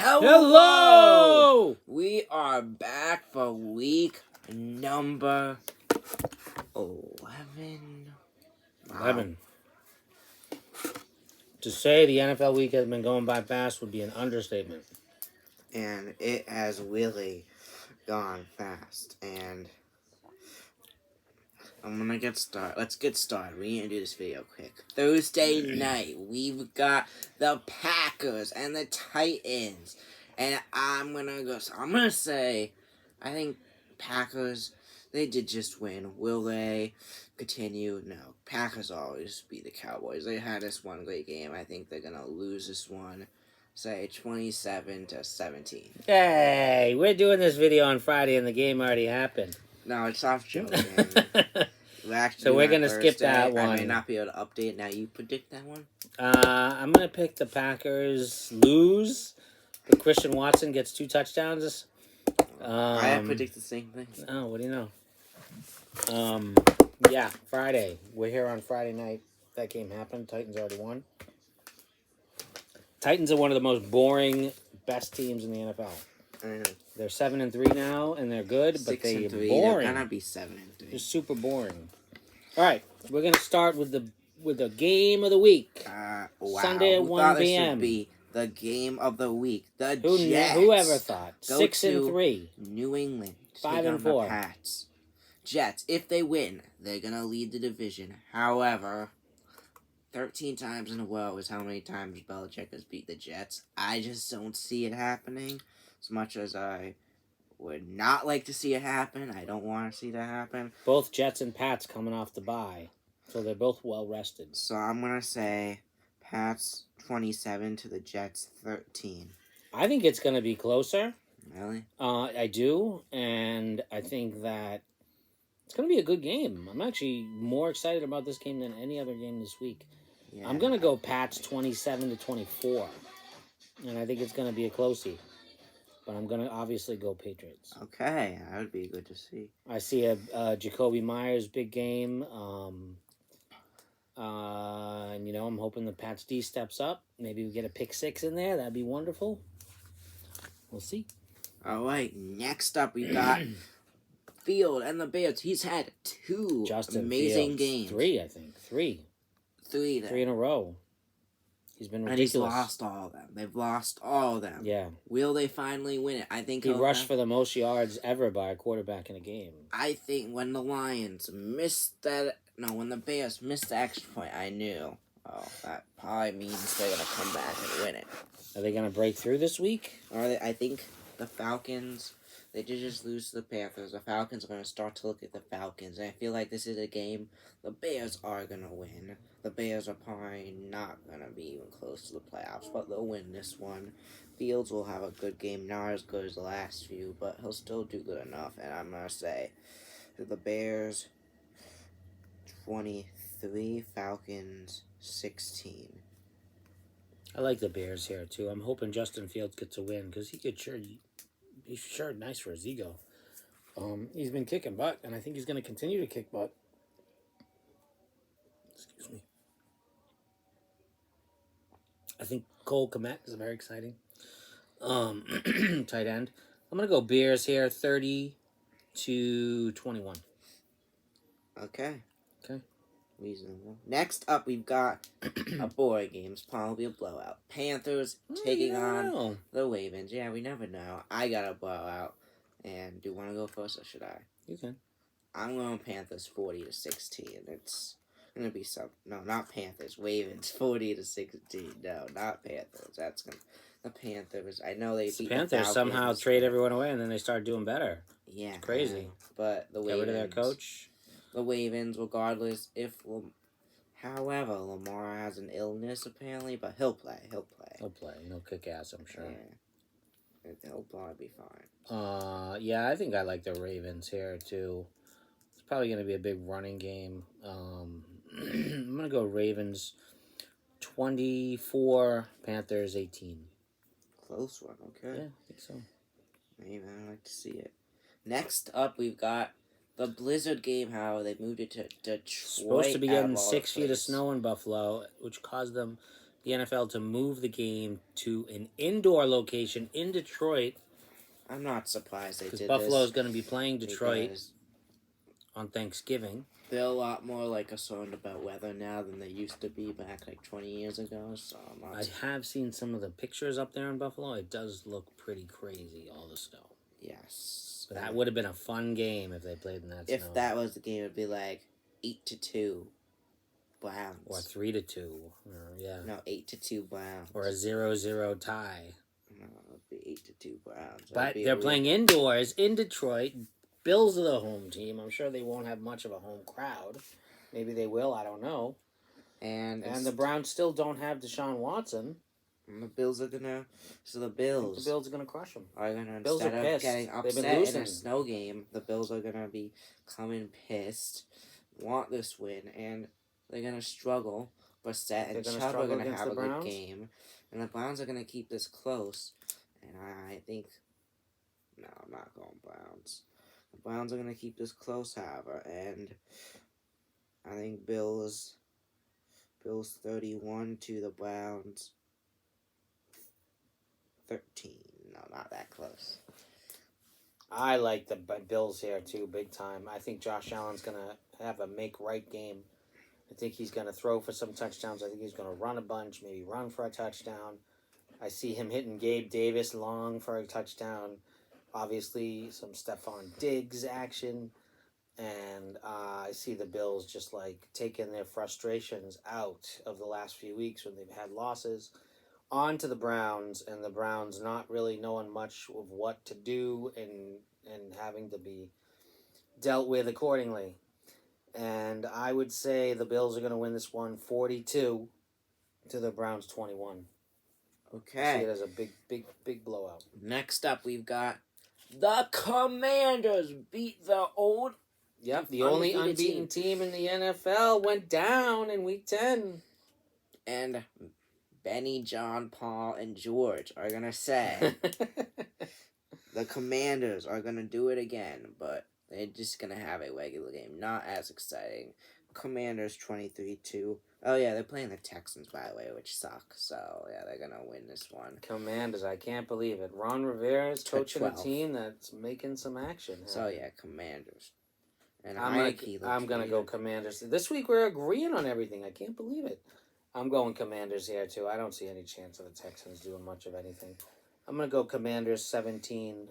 Hello! We are back for week number 11. Wow. 11. To say the NFL week has been going by fast would be an understatement. And it has really gone fast. And I'm gonna get started. Let's get started. We need to do this video quick. Thursday night, we've got the Packers and the Titans. And I'm gonna say, I think Packers, they did just win. Will they continue? No. Packers always beat the Cowboys. They had this one great game. I think they're gonna lose this one. Say 27-17. Hey, we're doing this video on Friday and the game already happened. No, it's soft joking. So we're going to skip that one. I may not be able to update. Now you predict that one? I'm going to pick the Packers lose, but Christian Watson gets 2 touchdowns. I predict the same thing. Oh, what do you know? Yeah, Friday. We're here on Friday night. That game happened. Titans already won. Titans are one of the most boring, best teams in the NFL. They're 7-3 now, and they're good, but they're boring. They're gonna be 7-3. They're super boring. All right, we're gonna start with the game of the week. Wow. Sunday at 1 p.m. This would be the game of the week. The Jets. Whoever thought? 6-3. New England. 5-4. Pats. Jets. If they win, they're gonna lead the division. However, 13 times in a row is how many times Belichick has beat the Jets. I just don't see it happening. As much as I would not like to see it happen, I don't want to see that happen. Both Jets and Pats coming off the bye, so they're both well rested. So I'm going to say Pats 27 to the Jets 13. I think it's going to be closer. Really? I do, and I think that it's going to be a good game. I'm actually more excited about this game than any other game this week. Yeah. I'm going to go Pats 27-24, and I think it's going to be a closey. But I'm going to obviously go Patriots. Okay, that would be good to see. I see a Jacoby Myers big game. And, you know, I'm hoping the Pats D steps up. Maybe we get a pick 6 in there. That'd be wonderful. We'll see. All right, next up we got Field and the Bears. He's had 2 amazing games. 3, I think. 3. 3 in a row. He's been ridiculous. And he's lost all of them. They've lost all of them. Yeah. Will they finally win it? I think he rushed for the most yards ever by a quarterback in a game. I think when the Lions when the Bears missed the extra point, I knew, that probably means they're going to come back and win it. Are they going to break through this week? I think the Falcons, they did just lose to the Panthers. The Falcons are going to start to look at the Falcons. And I feel like this is a game the Bears are going to win. The Bears are probably not going to be even close to the playoffs, but they'll win this one. Fields will have a good game, not as good as the last few, but he'll still do good enough. And I'm going to say the Bears 23, Falcons 16. I like the Bears here, too. I'm hoping Justin Fields gets a win because he's sure nice for his ego. He's been kicking butt, and I think he's going to continue to kick butt. Excuse me. I think Cole Kmet is very exciting. Tight end. I'm going to go Bears here, 30-21. Okay. Reasonable. Next up, we've got a boy game. It's probably a blowout. Panthers taking on the Ravens. Yeah, we never know. I got a blowout. And do you want to go first, or should I? You can. I'm going Panthers 40-16. It's going to be no, not Panthers. Ravens 40-16. No, not Panthers. That's going to... The Panthers, I know they beat the Panthers somehow trade everyone away, and then they start doing better. Yeah. It's crazy. But the Ravens... Get rid of their coach. The Ravens, regardless however, Lamar has an illness apparently, but he'll play. He'll play. He'll kick ass, I'm sure. Yeah. He'll probably be fine. Yeah, I think I like the Ravens here, too. It's probably going to be a big running game. I'm going to go Ravens 24, Panthers 18. Close one, okay. Yeah, I think so. Maybe I'd like to see it. Next up, we've got the Blizzard game, how they moved it to Detroit. Supposed to be getting 6 feet of snow in Buffalo, which caused them the NFL to move the game to an indoor location in Detroit. I'm not surprised they because did Buffalo is this. going to be playing Detroit Because on Thanksgiving. they're a lot more like concerned about weather now than they used to be back like 20 years ago. So I'm not. I have seen some of the pictures up there in Buffalo. It does look pretty crazy, all the snow. Yes. But that would have been a fun game if they played in that If snow. that was the game, it'd be like 8-2 Browns. Or 3-2. Or, yeah. No, 8-2 Browns. Or a 0-0 tie. No, it'd be 8-2 Browns. But they're playing indoors in Detroit. Bills are the home team. I'm sure they won't have much of a home crowd. Maybe they will. I don't know. And the Browns still don't have Deshaun Watson. And the Bills are gonna. So the Bills. The Bills are gonna crush them. Are gonna Bills instead are of pissed. getting They've been upset in losing. a snow game, the Bills are gonna be coming pissed, want this win, and they're gonna struggle. Brissett and Chubb are gonna have a good game, and the Browns are gonna keep this close. And I think, no, I'm not going Browns. The Browns are gonna keep this close, however, and I think Bills 31 to the Browns 13. No, not that close. I like the Bills here too, big time. I think Josh Allen's gonna have a make-right game. I think he's gonna throw for some touchdowns. I think he's gonna run a bunch, maybe run for a touchdown. I see him hitting Gabe Davis long for a touchdown. Obviously, some Stephon Diggs action. And I see the Bills just like taking their frustrations out of the last few weeks when they've had losses onto the Browns, and the Browns not really knowing much of what to do and having to be dealt with accordingly. And I would say the Bills are going to win this one 42 to the Browns 21. Okay. I see it as a big blowout. Next up, we've got the Commanders beat the old. Yep, the only unbeaten team in the NFL went down in Week 10. And Benny, John, Paul, and George are going to say the Commanders are going to do it again, but they're just going to have a regular game. Not as exciting. Commanders 23-2. Oh, yeah, they're playing the Texans, by the way, which suck. So, yeah, they're going to win this one. Commanders, I can't believe it. Ron Rivera is coaching a team that's making some action. Huh? So, yeah, Commanders. And I'm going to go Commanders. This week we're agreeing on everything. I can't believe it. I'm going Commanders here, too. I don't see any chance of the Texans doing much of anything. I'm going to go Commanders 17-14.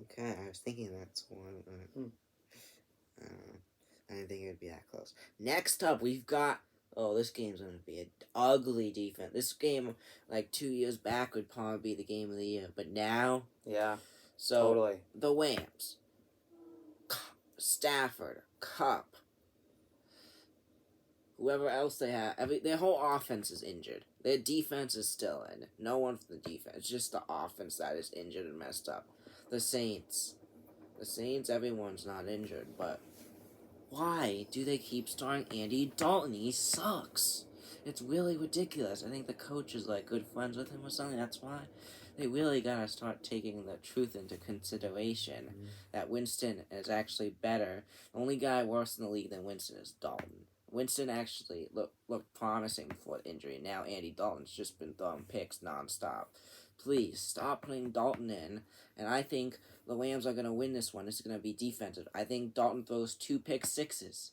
Okay, I was thinking that's one. I didn't think it would be that close. Next up, we've got... Oh, this game's going to be an ugly defense. This game, like 2 years back, would probably be the game of the year. But now... Yeah, so totally. The Rams, Stafford, Kupp, whoever else they have, their whole offense is injured. Their defense is still in. No one from the defense. It's just the offense that is injured and messed up. The Saints, everyone's not injured, but why do they keep starting Andy Dalton? He sucks. It's really ridiculous. I think the coach is like good friends with him or something. That's why they really gotta start taking the truth into consideration. That Winston is actually better. The only guy worse in the league than Winston is Dalton. Winston actually looked promising before the injury. Now Andy Dalton's just been throwing picks nonstop. Please stop putting Dalton in. And I think the Rams are going to win this one. It's going to be defensive. I think Dalton throws 2 pick sixes.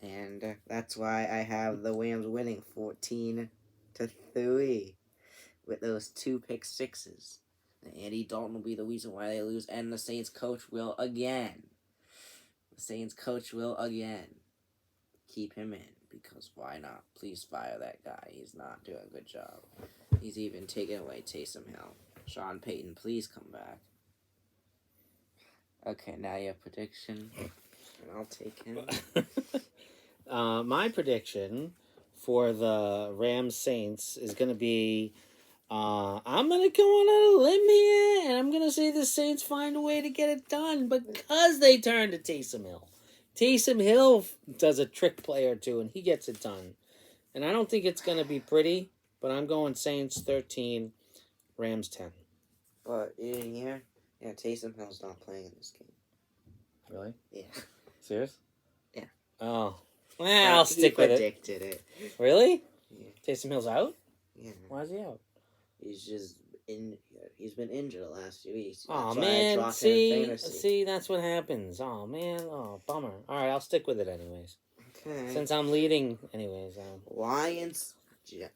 And that's why I have the Rams winning 14-3 with those 2 pick sixes. And Andy Dalton will be the reason why they lose. And the Saints coach will again. Keep him in, because why not? Please fire that guy. He's not doing a good job. He's even taking away Taysom Hill. Sean Payton, please come back. Okay, now your prediction. And I'll take him. My prediction for the Rams Saints is going to be, I'm going to go on a limb here, and I'm going to say the Saints find a way to get it done because they turn to Taysom Hill. Taysom Hill does a trick play or two, and he gets it done. And I don't think it's going to be pretty, but I'm going Saints 13, Rams 10. But in here, yeah, Taysom Hill's not playing in this game. Really? Yeah. Serious? Yeah. Oh. Well, I'll stick with it. He predicted it. Really? Yeah. Taysom Hill's out? Yeah. Why is he out? He's just he's been injured the last few weeks. Oh That's why I dropped him in fantasy. See, that's what happens. Oh man, bummer. All right, I'll stick with it anyways. Okay. Since I'm leading, anyways. Lions.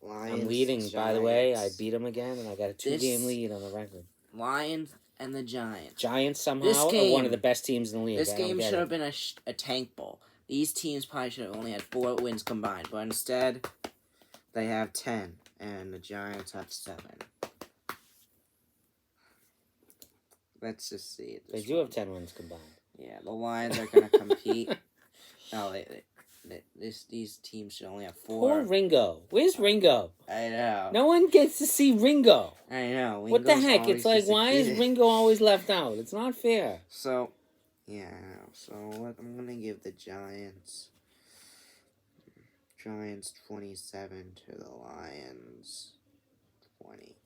I'm leading. Giants. By the way, I beat them again, and I got a 2-game lead on the record. Lions and the Giants. Giants somehow are one of the best teams in the league. This game should have been a tank bowl. These teams probably should have only had 4 wins combined, but instead, they have 10, and the Giants have 7. Let's just see. They do have 10 wins combined. Yeah, the Lions are going to compete. No, these teams should only have 4. Poor Ringo. Where's Ringo? I know. No one gets to see Ringo. I know. What the heck? It's like, why is Ringo always left out? It's not fair. So, yeah, I know. So, I'm going to give the Giants 27 to the Lions 20.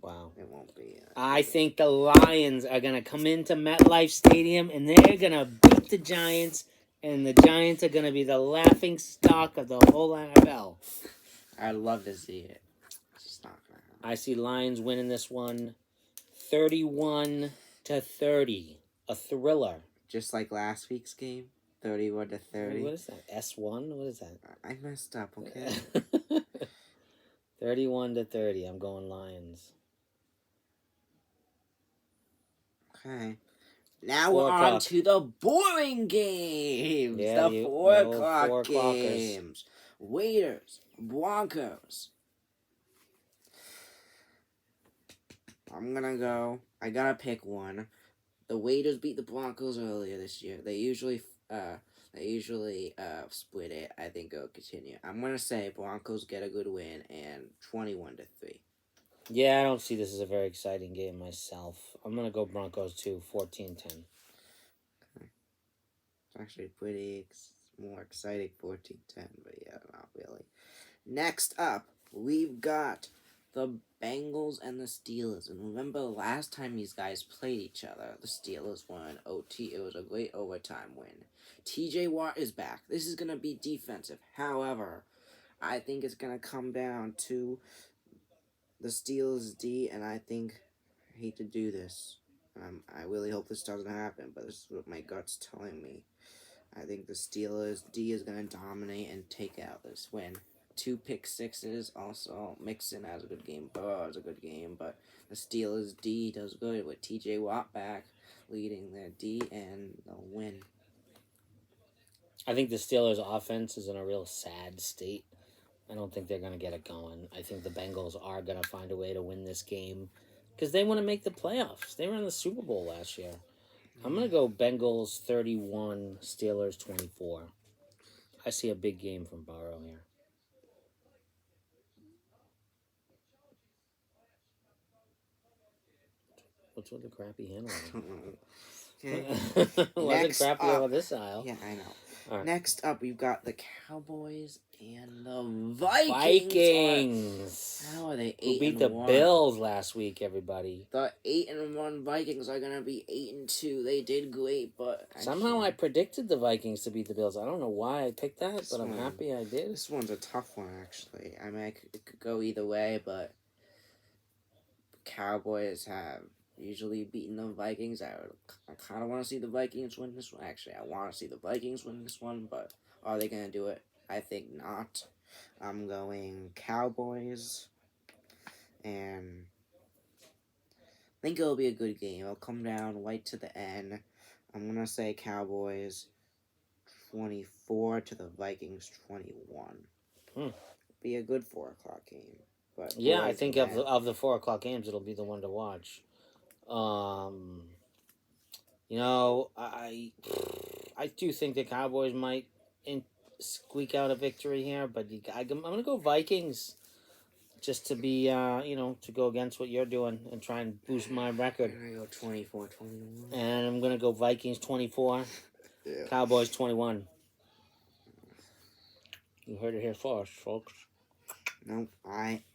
Wow. It won't be. I think the Lions are going to come into MetLife Stadium, and they're going to beat the Giants, and the Giants are going to be the laughing stock of the whole NFL. I'd love to see it. It's just not going to happen. I see Lions winning this one 31-30. A thriller. Just like last week's game, 31-30. What is that? S1? What is that? I messed up, okay? 31-30. I'm going Lions. Okay. Now we're on to the boring games. Yeah, the 4 o'clock games. Raiders, Broncos. I'm gonna go. I gotta pick one. The Raiders beat the Broncos earlier this year. They usually split it. I think it'll continue. I'm gonna say Broncos get a good win and 21-3. Yeah, I don't see this as a very exciting game myself. I'm going to go Broncos too, 14-10. Okay. It's actually pretty more exciting, 14-10, but yeah, not really. Next up, we've got the Bengals and the Steelers. And remember, last time these guys played each other, the Steelers won OT. It was a great overtime win. TJ Watt is back. This is going to be defensive. However, I think it's going to come down to the Steelers D, and I hate to do this. I really hope this doesn't happen, but this is what my gut's telling me. I think the Steelers D is going to dominate and take out this win. 2 pick sixes. Also, Mixon has a good game. Burrow has a good game, but the Steelers D does good with TJ Watt back leading their D, and they'll win. I think the Steelers' offense is in a real sad state. I don't think they're going to get it going. I think the Bengals are going to find a way to win this game because they want to make the playoffs. They were in the Super Bowl last year. I'm going to go Bengals 31, Steelers 24. I see a big game from Burrow here. What's with the crappy handling? Wasn't crappy over this aisle. Yeah, I know. Right. Next up, we've got the Cowboys and the Vikings. How are they 8-1? Who beat the Bills last week, everybody. The 8-1 Vikings are going to be 8-2. They did great, but... Somehow I predicted the Vikings to beat the Bills. I don't know why I picked that, but I'm happy I did. This one's a tough one, actually. I mean, it could go either way, but... Cowboys have usually beaten the Vikings. I kind of want to see the Vikings win this one. Actually, I want to see the Vikings win this one, but are they going to do it? I think not. I'm going Cowboys, and I think it'll be a good game. It'll come down right to the end. I'm going to say Cowboys 24 to the Vikings 21. Be a good 4 o'clock game. But yeah, I think of the 4 o'clock games, it'll be the one to watch. You know, I do think the Cowboys might squeak out a victory here, but I'm going to go Vikings just to be, to go against what you're doing and try and boost my record. I'm going to go 24-21. And I'm going to go Vikings 24, yeah. Cowboys 21. You heard it here first, folks. No,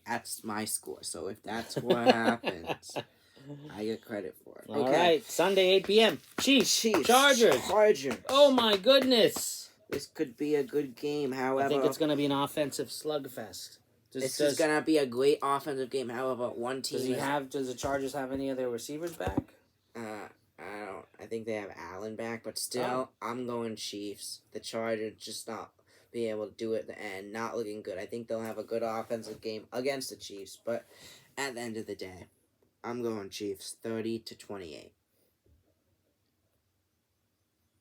that's my score. So if that's what happens, I get credit for it. All right, Sunday 8 p.m. Chiefs, Chargers. Chargers. Oh my goodness! This could be a good game. However, I think it's going to be an offensive slugfest. This is gonna be a great offensive game. However, one team Does the Chargers have any of their receivers back? I don't. I think they have Allen back, but still, I'm going Chiefs. The Chargers just not being able to do it at the end, not looking good. I think they'll have a good offensive game against the Chiefs, but at the end of the day, I'm going Chiefs 30-28.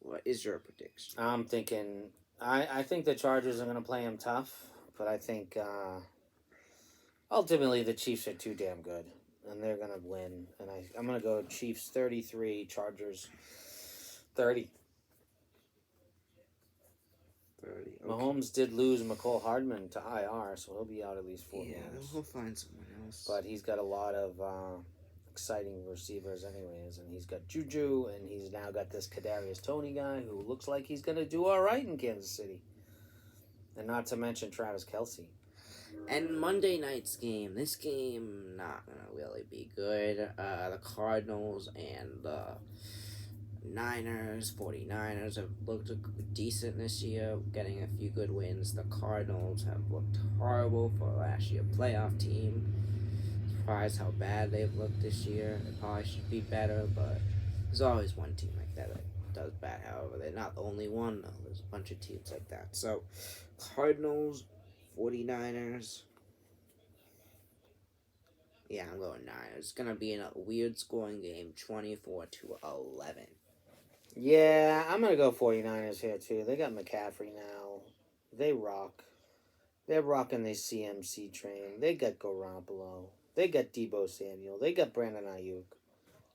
What is your prediction? I'm thinking. I think the Chargers are going to play them tough, but I think ultimately the Chiefs are too damn good, and they're going to win. And I'm going to go Chiefs 33, Chargers 30. 30. Okay. Mahomes did lose McCole Hardman to IR, so he'll be out at least 4 Yeah, games. we'll find someone else. But he's got a lot of exciting receivers anyways, and he's got Juju, and he's now got this Kadarius Toney guy who looks like he's going to do all right in Kansas City. And not to mention Travis Kelce. And Monday night's game, this game not going to really be good. The Cardinals and the Niners, 49ers have looked decent this year, getting a few good wins. The Cardinals have looked horrible for last year playoff team. Surprised how bad they've looked this year. They probably should be better, but there's always one team like that does bad. However, they're not the only one, though. There's a bunch of teams like that. So, Cardinals, 49ers. Yeah, I'm going Niners. It's going to be in a weird scoring game, 24-11. Yeah, I'm going to go 49ers here, too. They got McCaffrey now. They rock. They're rocking the CMC train. They got Garoppolo. They got Debo Samuel. They got Brandon Ayuk.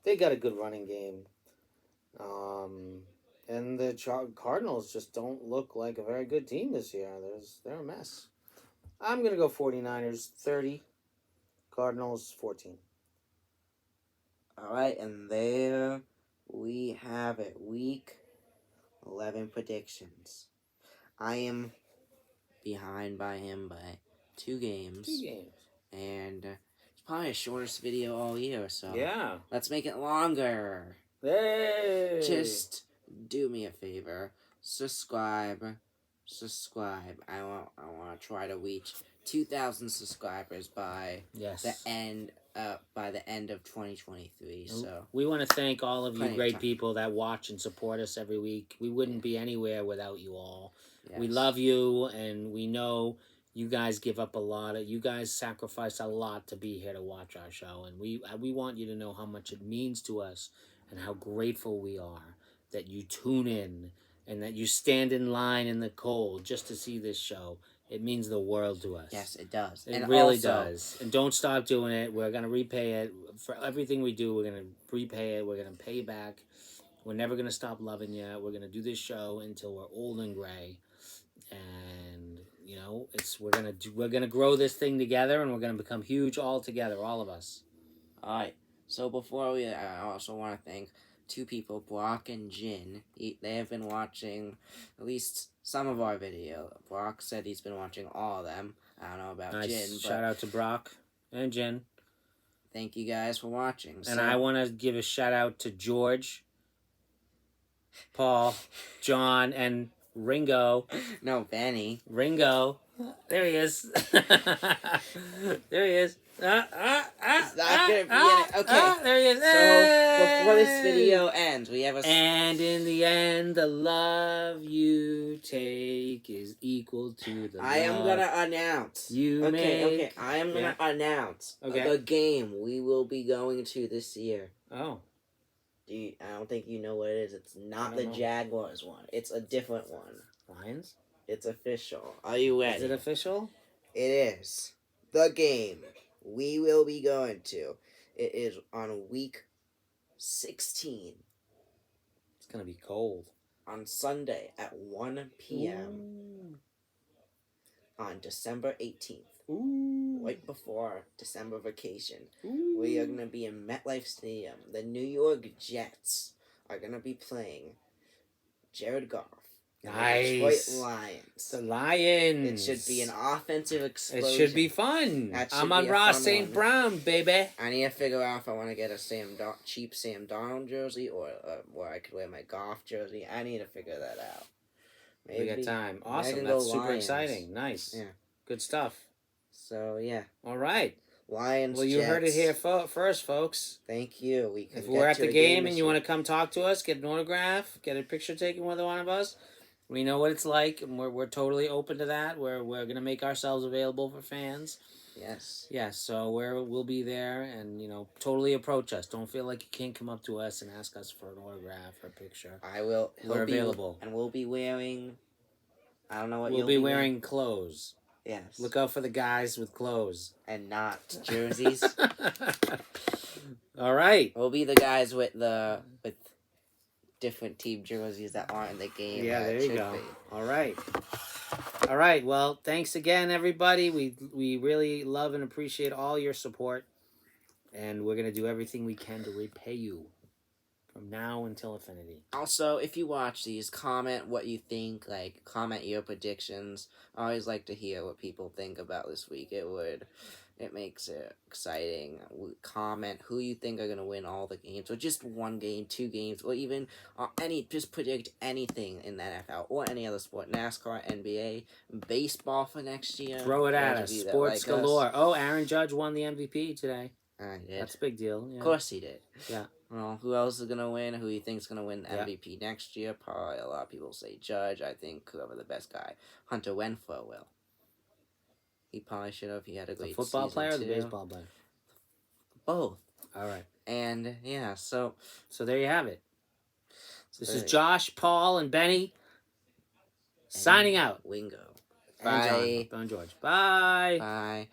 They got a good running game. And the Cardinals just don't look like a very good team this year. They're a mess. I'm going to go 49ers 30. Cardinals 14. All right, and there we have it. Week 11 predictions. I am behind by him by 2 games. 2 games. And it's probably the shortest video all year, so Yeah. let's make it longer. Hey! Just do me a favor. Subscribe. I want to try to reach 2,000 subscribers by the end of 2023. So we want to thank all of you great time. people that watch and support us every week. We wouldn't be anywhere without you all. Yes. We love you, and we know you guys give up a lot. You guys sacrifice a lot to be here to watch our show, and we want you to know how much it means to us and how grateful we are that you tune in and that you stand in line in the cold just to see this show. It means the world to us. Yes, it does. It really does. And don't stop doing it. We're going to repay it. For everything we do, we're going to repay it. We're going to pay back. We're never going to stop loving you. We're going to do this show until we're old and gray. And, you know, we're going to grow this thing together, and we're going to become huge all together, all of us. All right. So before I also want to thank 2 people, Brock and Jin. They have been watching at least some of our video. Brock said he's been watching all of them. I don't know about Jin. But Shout out to Brock and Jin. Thank you guys for watching. And I want to give a shout out to George, Paul, John, and Ringo. No, Benny. Ringo. There he is. There he is. It's not gonna be in it. Okay. There he is. So before this video ends, we have a. And in the end, the love you take is equal to the. I am gonna announce. Okay. I am gonna announce the game we will be going to this year. Oh. I don't think you know what it is. It's not the Jaguars one. It's a different one. Lions? It's official. Are you ready? Is it official? It is. The game we will be going to. It is on week 16. It's going to be cold. On Sunday at 1 p.m. On December 18th. Ooh. Right before December vacation. Ooh. We are going to be in MetLife Stadium. The New York Jets are going to be playing Jared Goff. Nice. Detroit Lions. The Lions. It should be an offensive explosion. It should be fun. I'm on Ross St. Brown, baby. I need to figure out if I want to get a cheap Sam Darnold jersey or where I could wear my Goff jersey. I need to figure that out. We got time. maybe I Awesome. can That's go super Lions. exciting. Nice. Yeah. Good stuff. So yeah, All right. Lions. Well, you heard it Jets. here first, folks. Thank you. We can If we're get at to the the game this and you want week. to come talk to us, get an autograph, get a picture taken with one of us, we know what it's like, and we're totally open to that. We're gonna make ourselves available for fans. Yes. Yes, so we'll be there, and totally approach us. Don't feel like you can't come up to us and ask us for an autograph or a picture. I will. We're available, and we'll be wearing. I don't know what we'll you'll be wearing clothes. Yes. Look out for the guys with clothes And not jerseys. All right. We'll be the guys with different team jerseys that aren't in the game. Yeah, there you go. Be. All right. All right. Well, thanks again, everybody. We really love and appreciate all your support, and we're gonna do everything we can to repay you from now until infinity. Also, if you watch these, comment what you think. Like, comment your predictions. I always like to hear what people think about this week. It makes it exciting. Comment who you think are gonna win all the games, or just one game, 2 games, or even just predict anything in the NFL or any other sport. NASCAR, NBA, baseball for next year. Throw it at us. Sports galore. Oh, Aaron Judge won the MVP today. I did. That's a big deal. Yeah. Of course he did. Yeah. Well, who else is gonna win? Who you think's gonna win the MVP next year? Probably a lot of people say Judge. I think whoever the best guy, Hunter Renfroe will. He probably should have. He had a great football season player or too. the baseball player? Both. All right. And yeah, so there you have it. This is Josh, Paul, and Benny signing out. Wingo. Bye. Don George. Bye. Bye.